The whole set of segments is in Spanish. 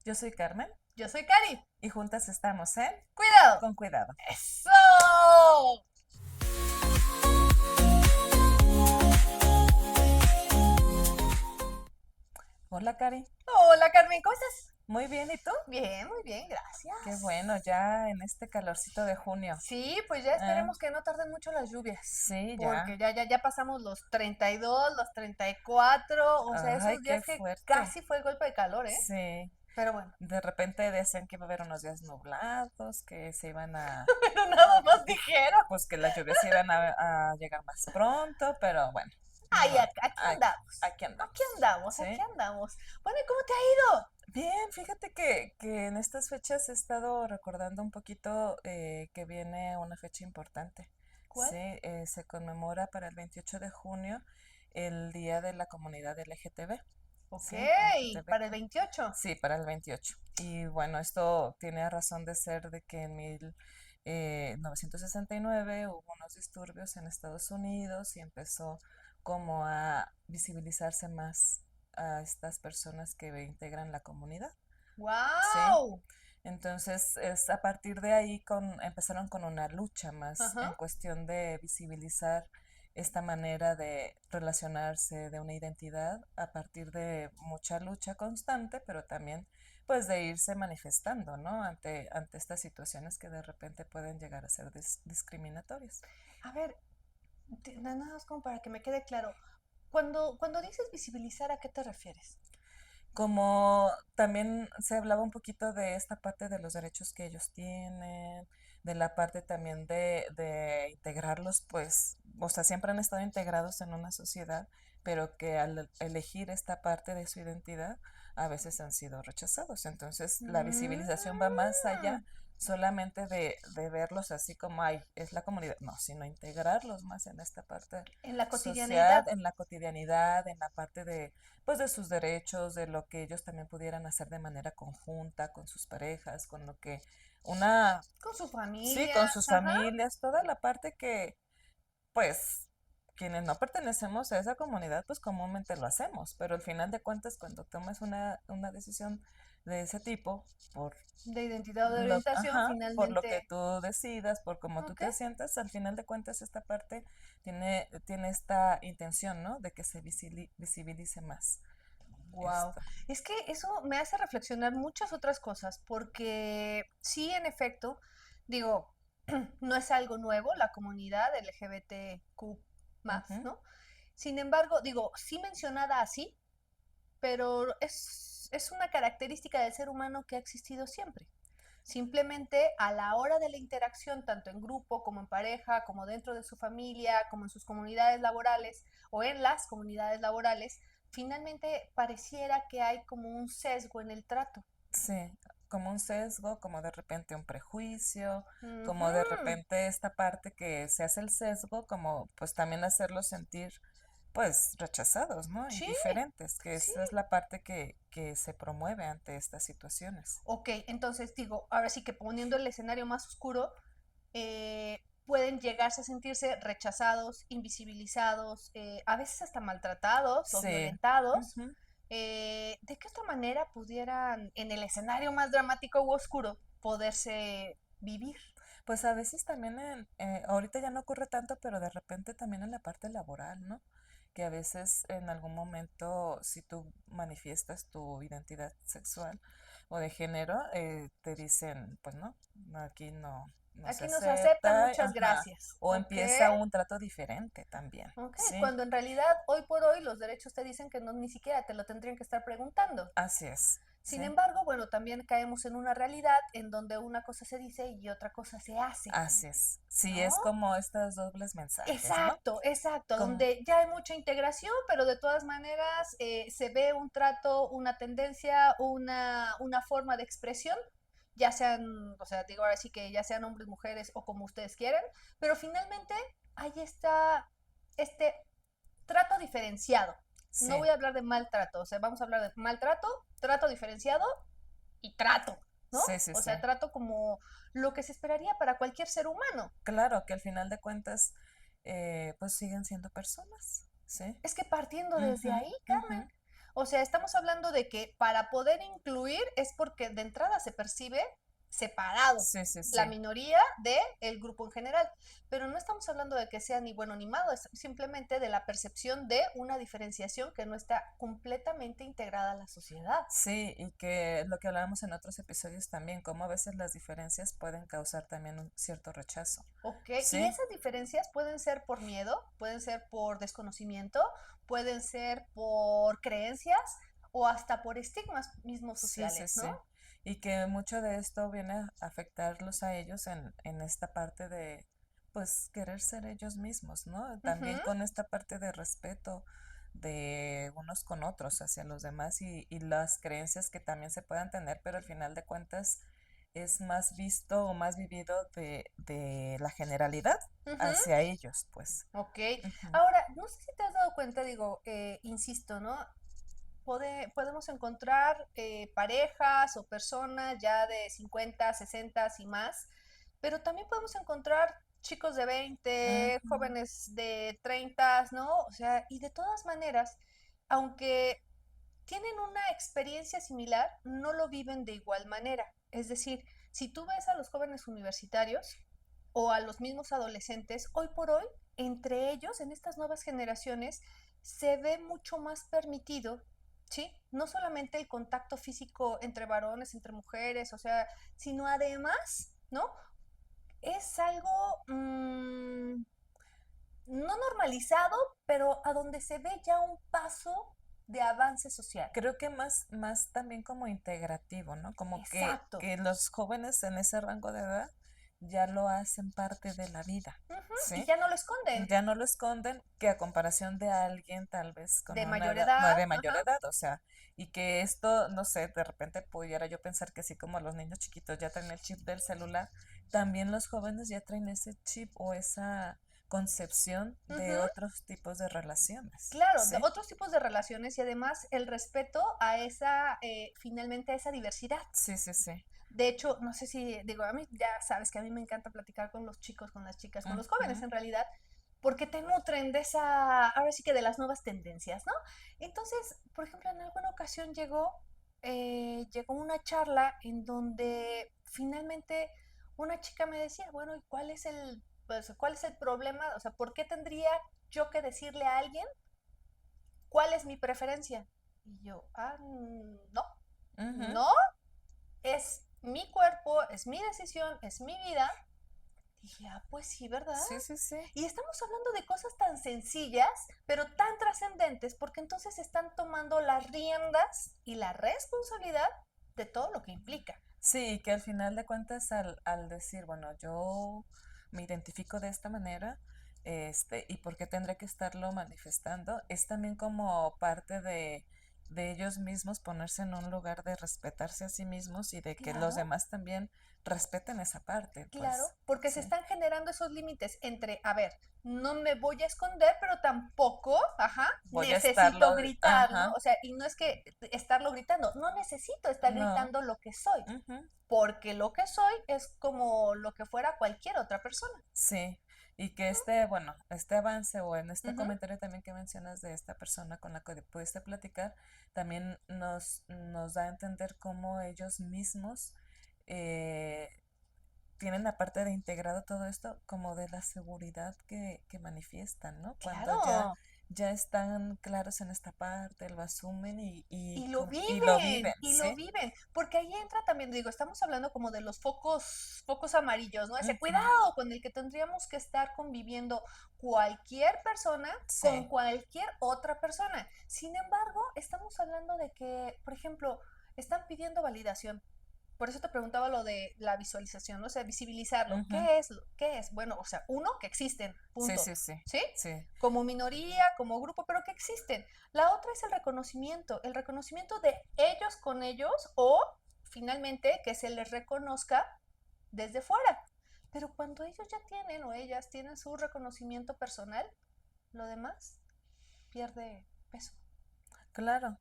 Yo soy Carmen Yo soy Cari. y juntas estamos en ¡Cuidado! Con Cuidado. ¡Eso! Hola, Cari. Hola Carmen, ¿cómo estás? Muy bien, ¿y tú? Bien, muy bien, Qué gracias. bueno, ya en este calorcito de junio. Sí, pues ya Eh, esperemos que no tarden mucho las lluvias, sí, ya. porque ya pasamos los 32, los 34, o sea, Ay, esos qué días que fuerte. casi fue el golpe de calor, ¿eh? Sí. Pero bueno, De repente decían que iba a haber unos días nublados, que se iban a, pero nada más dijeron. pues que las lluvias iban a llegar más pronto, pero bueno, ni Ay, modo. aquí Aquí, andamos, aquí aquí andamos. andamos, Sí. aquí andamos. Bueno, ¿y cómo te ha ido? Bien, fíjate que en estas fechas he estado recordando un poquito que viene una fecha importante. ¿Cuál? Sí, se conmemora para el 28 de junio el Día de la Comunidad LGTB. Ok, Sí, para el LGTBQ. 28. Sí, para el 28. Y bueno, esto tiene razón de ser de que en 1969 hubo unos disturbios en Estados Unidos y empezó como a visibilizarse más a estas personas que integran la comunidad. Sí, ¡Wow! entonces es a partir de ahí empezaron con una lucha más en Ajá. cuestión de visibilizar esta manera de relacionarse, de una identidad, a partir de mucha lucha constante, pero también pues de irse manifestando, ¿no? Ante estas situaciones que de repente pueden llegar a ser discriminatorias. A ver, nada más como para que me quede claro. Cuando dices visibilizar, ¿a qué te refieres? Como también se hablaba un poquito de esta parte de los derechos que ellos tienen, de la parte también de integrarlos, pues, o sea, siempre han estado integrados en una sociedad, pero que al elegir esta parte de su identidad, a veces han sido rechazados. Entonces, la visibilización va más allá Mm, solamente de verlos así como, ay, es la comunidad, no, sino integrarlos más en esta parte en la social, cotidianidad. en la cotidianidad, en la parte de pues de sus derechos, de lo que ellos también pudieran hacer de manera conjunta con sus parejas, con lo que una, Con sus sí, con familias, sus ajá. familias, toda la parte que, pues, quienes no pertenecemos a esa comunidad, pues comúnmente lo hacemos, pero al final de cuentas, cuando tomas una decisión de ese tipo, De identidad o de orientación, por lo que finalmente. tú decidas, por cómo tú Ok. te sientas, al final de cuentas esta parte tiene esta intención, ¿no? De que se visibilice más Wow. esto. Es que eso me hace reflexionar muchas otras cosas, porque sí, en efecto, digo, no es algo nuevo la comunidad LGBTQ más, Ujú. ¿no? Sin embargo, digo, sí mencionada así, pero es una característica del ser humano que ha existido siempre. Simplemente a la hora de la interacción, tanto en grupo como en pareja, como dentro de su familia, como en sus comunidades laborales o en las comunidades laborales, finalmente pareciera que hay como un sesgo en el trato. Sí, como un sesgo, como de repente un prejuicio, como de Ujú. repente esta parte que se hace el sesgo, como pues también hacerlos sentir pues rechazados, ¿no? Sí, Indiferentes, que sí. esa es la parte que se promueve ante estas situaciones. Ok, entonces digo, ahora sí que poniendo el escenario más oscuro, pueden llegarse a sentirse rechazados, invisibilizados, a veces hasta maltratados o Sí, violentados. ujú. ¿De qué otra manera pudieran, en el escenario más dramático u oscuro, poderse vivir? Pues a veces también ahorita ya no ocurre tanto, pero de repente también en la parte laboral, ¿no? Que a veces en algún momento, si tú manifiestas tu identidad sexual o de género, te dicen, pues no, aquí no se Aquí no se aceptan, acepta, muchas ajá, gracias. o Ok, empieza un trato diferente también, ok, ¿sí? cuando en realidad hoy por hoy los derechos te dicen que no ni siquiera te lo tendrían que estar preguntando. Así es, Sin sí, embargo, bueno, también caemos en una realidad en donde una cosa se dice y otra cosa se hace, así es. Sí, ¿no? es como estos dobles mensajes, ¿no? Exacto, exacto, Como, donde ya hay mucha integración, pero de todas maneras se ve un trato, una tendencia, una forma de expresión, ya sean, o sea, digo ahora sí que ya sean hombres, mujeres o como ustedes quieran, pero finalmente ahí está este trato diferenciado. No sí, voy a hablar de maltrato, o sea, vamos a hablar de maltrato, trato diferenciado y trato, ¿no? sí, sí, O sí. sea, trato como lo que se esperaría para cualquier ser humano. Claro que al final de cuentas, pues siguen siendo personas, ¿sí? Es que partiendo desde Ujú, ahí, Carmen, ujú. O sea, estamos hablando de que para poder incluir es porque de entrada se percibe separado Sí, sí, la sí. minoría del grupo en general, pero no estamos hablando de que sea ni bueno ni malo, es simplemente de la percepción de una diferenciación que no está completamente integrada a la sociedad. Sí, y que lo que hablábamos en otros episodios también, cómo a veces las diferencias pueden causar también un cierto rechazo. Ok, y Sí, esas diferencias pueden ser por miedo, pueden ser por desconocimiento, pueden ser por creencias o hasta por estigmas mismos sí, sí, sociales, ¿no? sí. Y que mucho de esto viene a afectarlos a ellos en esta parte de, pues, querer ser ellos mismos, ¿no? También Ujú. con esta parte de respeto de unos con otros hacia los demás y las creencias que también se puedan tener, pero al final de cuentas es más visto o más vivido de la generalidad Ujú. hacia ellos, pues. Ok. Ujú, Ahora, no sé si te has dado cuenta, digo, insisto, ¿no? Podemos encontrar parejas o personas ya de 50, 60 y más, pero también podemos encontrar chicos de 20, ujú, jóvenes de 30, ¿no? O sea, y de todas maneras, aunque tienen una experiencia similar, no lo viven de igual manera. Es decir, si tú ves a los jóvenes universitarios o a los mismos adolescentes, hoy por hoy, entre ellos, en estas nuevas generaciones, se ve mucho más permitido, ¿sí? No solamente el contacto físico entre varones, entre mujeres, o sea, sino además, ¿no? Es algo no normalizado, pero a donde se ve ya un paso de avance social. creo que más también como integrativo, ¿no? Como Exacto. que los jóvenes en ese rango de edad ya lo hacen parte de la vida, Ujú. Y ¿sí? ya no lo esconden. Ya no lo esconden, que a comparación de alguien tal vez con De una mayor edad, edad, de mayor ajá. edad, o sea, y que esto, no sé, de repente pudiera yo pensar que así como los niños chiquitos ya traen el chip del celular, también los jóvenes ya traen ese chip o esa concepción de Ujú. otros tipos de relaciones, Claro, de ¿sí? otros tipos de relaciones y además el respeto a esa, finalmente a esa diversidad. Sí, sí, sí. De hecho, no sé si, digo, a mí ya sabes que a mí me encanta platicar con los chicos, con las chicas, con los jóvenes Ujú, en realidad, porque te nutren de esa, ahora sí que de las nuevas tendencias, ¿no? Entonces, por ejemplo, en alguna ocasión llegó una charla en donde finalmente una chica me decía, bueno, ¿y cuál es el problema? O sea, ¿por qué tendría yo que decirle a alguien cuál es mi preferencia? Y yo, no, ujú. no, es mi cuerpo, es mi decisión, es mi vida. Dije, pues sí, ¿verdad? Sí, sí, sí. Y estamos hablando de cosas tan sencillas, pero tan trascendentes, porque entonces están tomando las riendas y la responsabilidad de todo lo que implica. Sí, que al final de cuentas al decir, bueno, yo me identifico de esta manera, y por qué tendré que estarlo manifestando, es también como parte de ellos mismos ponerse en un lugar de respetarse a sí mismos y de que los Claro, demás también respeten esa parte, claro, pues, porque se sí. están generando esos límites entre, a ver, no me voy a esconder, pero tampoco, ajá, Voy a estarlo, necesito gritar, ¿no? ajá, O sea, y no es que estarlo gritando, no necesito estar no, gritando lo que soy, ujú. porque lo que soy es como lo que fuera cualquier otra persona. Sí, y que este, bueno, este avance o en este Ujú. comentario también que mencionas de esta persona con la que pudiste platicar, también nos da a entender cómo ellos mismos eh, tienen aparte de integrado todo esto, como de la seguridad que manifiestan, ¿no? Cuando Claro, ya están claros en esta parte, lo asumen y lo viven, y lo ¿sí? viven, porque ahí entra también, digo, estamos hablando como de los focos amarillos, ¿no? Ese Ujú, cuidado con el que tendríamos que estar conviviendo cualquier persona con sí, cualquier otra persona. Sin embargo, estamos hablando de que, por ejemplo, están pidiendo validación. Por eso te preguntaba lo de la visualización, ¿no? O sea, visibilizarlo. ujú, ¿Qué es? ¿Qué es? Bueno, o sea, uno, que existen, sí, punto. sí, sí, ¿Sí? sí, Como minoría, como grupo, pero que existen. La otra es el reconocimiento de ellos con ellos o finalmente que se les reconozca desde fuera. Pero cuando ellos ya tienen o ellas tienen su reconocimiento personal, lo demás pierde peso. claro.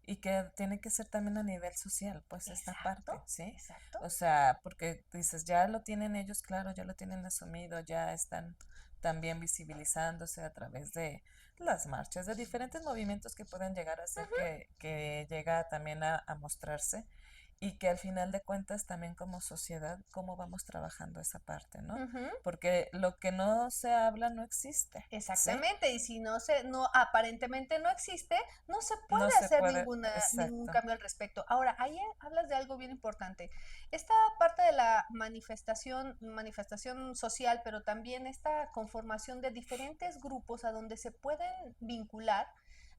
Y que tiene que ser también a nivel social, pues esta Exacto, parte, ¿sí? exacto. O sea, porque dices, ya lo tienen ellos, claro, ya lo tienen asumido, ya están también visibilizándose a través las marchas, de diferentes movimientos que pueden llegar a ser que llega también a mostrarse y que al final de cuentas también como sociedad, cómo vamos trabajando esa parte, ¿no? Ujú. Porque lo que no se habla no existe, ¿sí? Exactamente, y si no aparentemente no existe, no se No puede se hacer puede, ningún exacto. cambio al respecto. Ahora, ahí hablas de algo bien importante. Esta parte de la manifestación social, pero también esta conformación de diferentes grupos a donde se pueden vincular,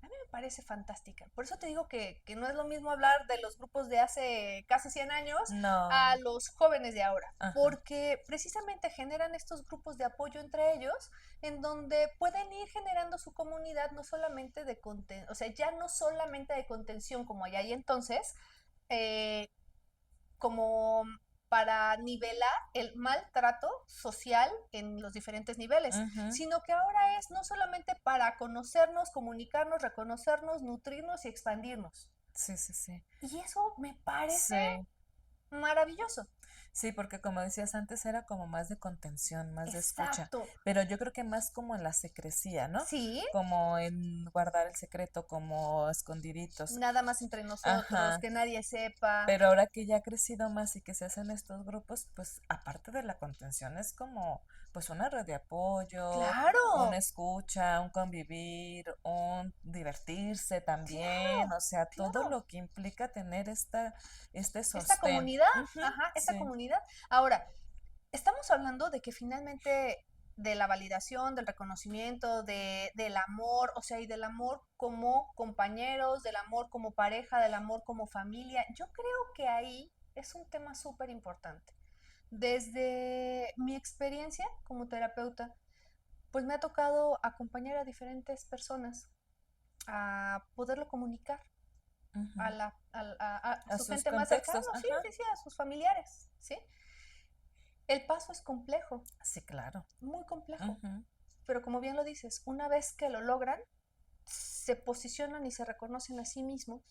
a mí me parece fantástica. Por eso te digo que no es lo mismo hablar de los grupos de hace casi 100 años a No, los jóvenes de ahora, ajá. porque precisamente generan estos grupos de apoyo entre ellos en donde pueden ir generando su comunidad no solamente de contención, o sea, ya no solamente de contención como allá y entonces, eh, como para nivelar el maltrato social en los diferentes niveles, Ujú. sino que ahora es no solamente para conocernos, comunicarnos, reconocernos, nutrirnos y expandirnos. Sí, sí, sí. Y eso me parece Sí, maravilloso. sí, porque como decías antes era como más de contención, más de escucha, Exacto. pero yo creo que más como en la secrecía, ¿no? Sí, Como en guardar el secreto, como escondiditos. nada más entre nosotros, Ajá. que nadie sepa. Pero ahora que ya ha crecido más y que se hacen estos grupos, pues aparte de la contención es como pues una red de apoyo, una Claro, escucha, un convivir, un divertirse también, claro, o sea, todo claro. lo que implica tener este Esta sostén. comunidad, Ujú, ajá, esta sí. comunidad. Ahora, estamos hablando de que finalmente de la validación, del reconocimiento, del amor, o sea, y del amor como compañeros, del amor como pareja, del amor como familia. Yo creo que ahí es un tema súper importante. Desde mi experiencia como terapeuta, pues me ha tocado acompañar a diferentes personas a poderlo comunicar Ujú. a A su sus gente más cercana, contextos, sí, ajá. sí, sí, a sus familiares, ¿sí? El paso es complejo, Sí, claro. muy complejo, Ujú. pero como bien lo dices, una vez que lo logran, se posicionan y se reconocen a sí mismos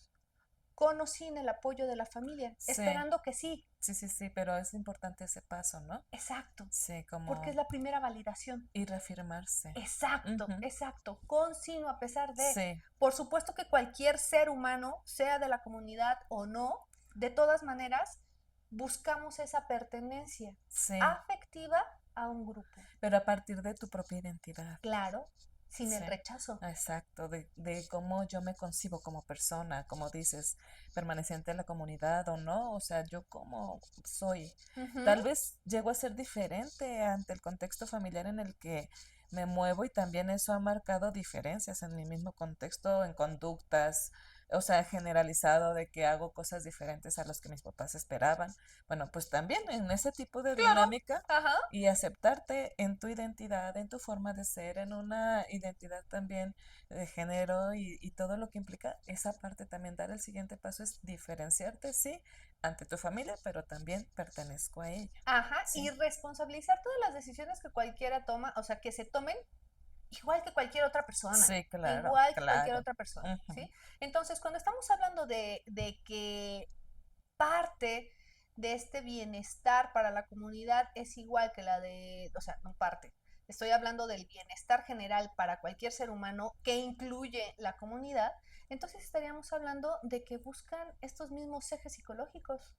con o sin el apoyo de la familia, Sí, esperando que sí, sí, sí, sí, pero es importante ese paso, ¿no? exacto, Sí, porque es como la primera validación. y reafirmarse. Exacto, Ujú. exacto, con sino a pesar de. Sí, Por supuesto que cualquier ser humano, sea de la comunidad o no, de todas maneras, buscamos esa pertenencia sí. afectiva a un grupo. Pero a partir de tu propia identidad. Claro, sin el Sí, rechazo. exacto, de cómo yo me concibo como persona, como dices, permaneciente en la comunidad o no, o sea, yo cómo soy. Ujú. Tal vez llego a ser diferente ante el contexto familiar en el que me muevo y también eso ha marcado diferencias en mi mismo contexto, en conductas, o sea, generalizado de que hago cosas diferentes a las que mis papás esperaban. Bueno, pues también en ese tipo de Claro, dinámica ajá, y aceptarte en tu identidad, en tu forma de ser, en una identidad también de género y todo lo que implica esa parte también. Dar el siguiente paso es diferenciarte, sí, ante tu familia, pero también pertenezco a ella, ajá, y sí. responsabilizar todas las decisiones que cualquiera toma, o sea, que se tomen igual que cualquier otra persona, Sí, claro, igual que cualquier claro. otra persona, Ujú. ¿sí? Entonces, cuando estamos hablando de que parte de este bienestar para la comunidad es igual que la de, o sea, no parte. Estoy hablando del bienestar general para cualquier ser humano que incluye la comunidad. Entonces estaríamos hablando de que buscan estos mismos ejes psicológicos.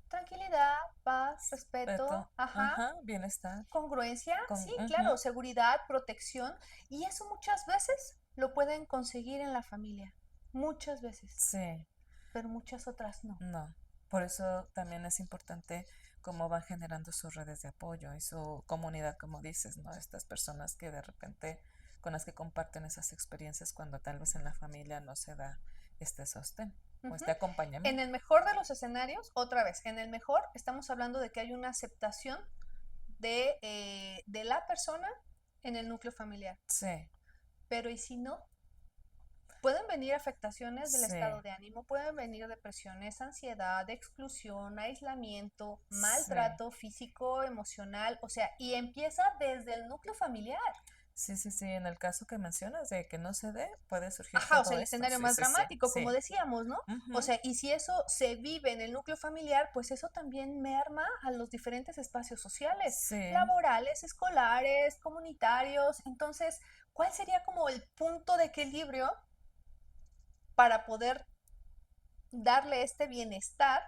Tranquilidad, paz, respeto, Respeto, ajá, ajá, bienestar, congruencia, sí, claro, ujú. seguridad, protección. Y eso muchas veces lo pueden conseguir en la familia. Muchas veces. Sí. Pero muchas otras no. No, por eso también es importante cómo van generando sus redes de apoyo y su comunidad, como dices, ¿no? Estas personas que de repente con las que comparten esas experiencias cuando tal vez en la familia no se da este sostén o Ujú. este En acompañamiento. el mejor de los escenarios, otra vez, en el mejor estamos hablando de que hay una aceptación de la persona en el núcleo familiar. Sí, Pero ¿y si no? Pueden venir afectaciones del sí, estado de ánimo, pueden venir depresiones, ansiedad, exclusión, aislamiento, sí. maltrato físico, emocional, o sea, y empieza desde el núcleo familiar. Sí, sí, sí, en el caso que mencionas de que no se dé, puede surgir Ajá, o todo sea, el esto. escenario Sí, más sí, sí, dramático, como sí. decíamos, ¿no? O Ujú. sea, y si eso se vive en el núcleo familiar, pues eso también merma a los diferentes espacios sociales, Sí, laborales, escolares, comunitarios. Entonces, ¿cuál sería como el punto de equilibrio para poder darle este bienestar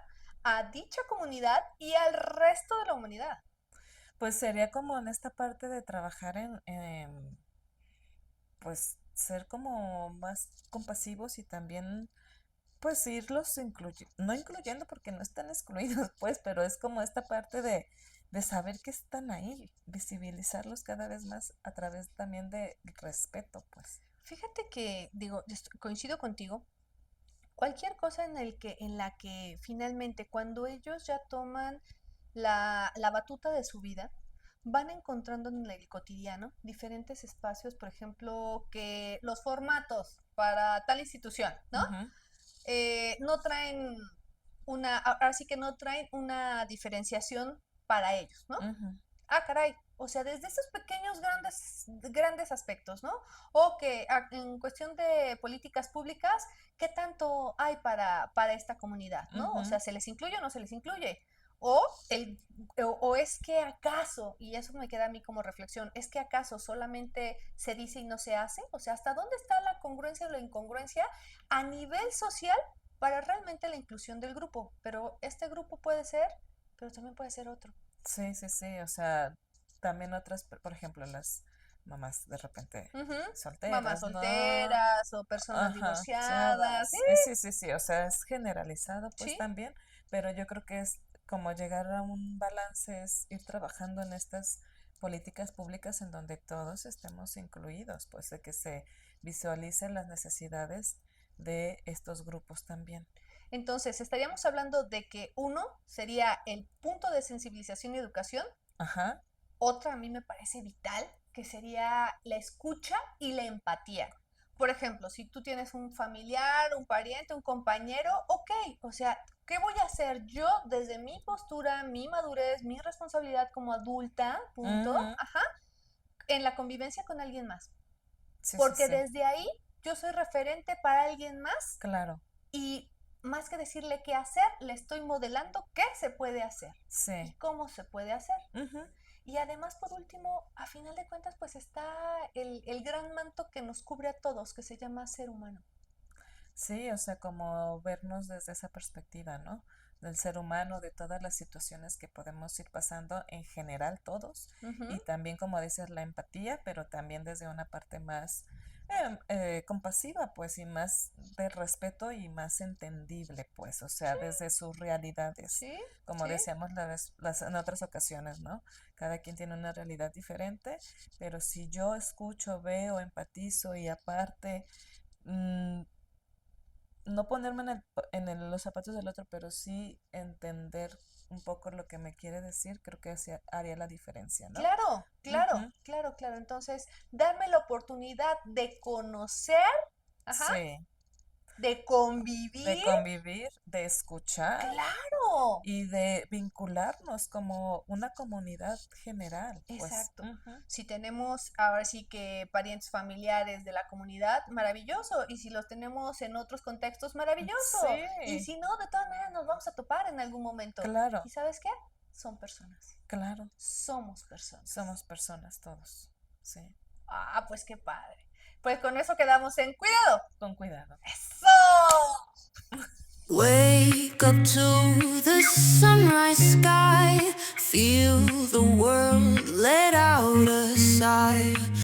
a dicha comunidad y al resto de la humanidad? pues sería como en esta parte de trabajar pues, ser como más compasivos y también, pues, irlos no incluyendo porque no están excluidos, pues, pero es como esta parte de saber que están ahí, visibilizarlos cada vez más a través también de respeto, pues. Fíjate que, digo, coincido contigo. Cualquier cosa en la que finalmente cuando ellos ya toman la batuta de su vida, van encontrando en el cotidiano diferentes espacios, por ejemplo, que los formatos para tal institución, ¿no? Ujú, No traen ahora sí que no traen una diferenciación para ellos, ¿no? ujú, Ah, caray. O sea, desde esos pequeños, grandes aspectos, ¿no? O que en cuestión de políticas públicas, ¿qué tanto hay para esta comunidad, ¿no? O ujú. sea, ¿se les incluye o no se les incluye? O, el, o es que acaso, y eso me queda a mí como reflexión, ¿es que acaso solamente se dice y no se hace? O sea, ¿hasta dónde está la congruencia o la incongruencia a nivel social para realmente la inclusión del grupo? Pero este grupo puede ser, pero también puede ser otro. Sí, sí, sí, o sea, también otras, por ejemplo, las mamás de repente Ujú. Mamás solteras, ¿no? solteras o personas Ajá, divorciadas. chavas. Sí, sí, sí, o sea, es generalizado pues Sí. también, pero yo creo que es como llegar a un balance, es ir trabajando en estas políticas públicas en donde todos estemos incluidos, pues de que se visualicen las necesidades de estos grupos también. Entonces, estaríamos hablando de que uno sería el punto de sensibilización y educación. Ajá, Otra a mí me parece vital, que sería la escucha y la empatía. Por ejemplo, si tú tienes un familiar, un pariente, un compañero, ok, o sea, ¿qué voy a hacer yo desde mi postura, mi madurez, mi responsabilidad como adulta, punto, ujú, ajá, en la convivencia con alguien más? sí, sí, Porque sí, desde ahí yo soy referente para alguien más claro, y más que decirle qué hacer, le estoy modelando qué se puede hacer y sí. cómo se puede hacer. Ujú. Y además, por último, a final de cuentas, pues está el gran manto que nos cubre a todos, que se llama ser humano. Sí, o sea, como vernos desde esa perspectiva, ¿no? Del ser humano, de todas las situaciones que podemos ir pasando en general todos, Ujú. y también, como dices, la empatía, pero también desde una parte más compasiva, pues, y más de respeto y más entendible, pues, o sea, Sí, desde sus realidades, sí, como sí. decíamos en otras ocasiones, ¿no? Cada quien tiene una realidad diferente, pero si yo escucho, veo, empatizo y aparte mm, no ponerme los zapatos del otro, pero sí entender un poco lo que me quiere decir, creo que así haría la diferencia, ¿no? Claro, claro, Ujú. claro, claro. Entonces, darme la oportunidad de conocer, ajá, Sí, de de convivir, convivir, de escuchar claro. y de vincularnos como una comunidad general, pues. Exacto. Ujú. Si tenemos ahora sí que parientes familiares de la comunidad, maravilloso. Y si los tenemos en otros contextos, maravilloso. Y Sí, si no, de todas maneras nos vamos a topar en algún momento. claro, ¿Y sabes qué? Son personas. claro, Somos personas. somos personas todos, sí, Ah, pues qué padre. Pues con eso quedamos en cuidado. con cuidado. ¡Eso! Wake up to the sunrise sky. Feel the world let out a sigh.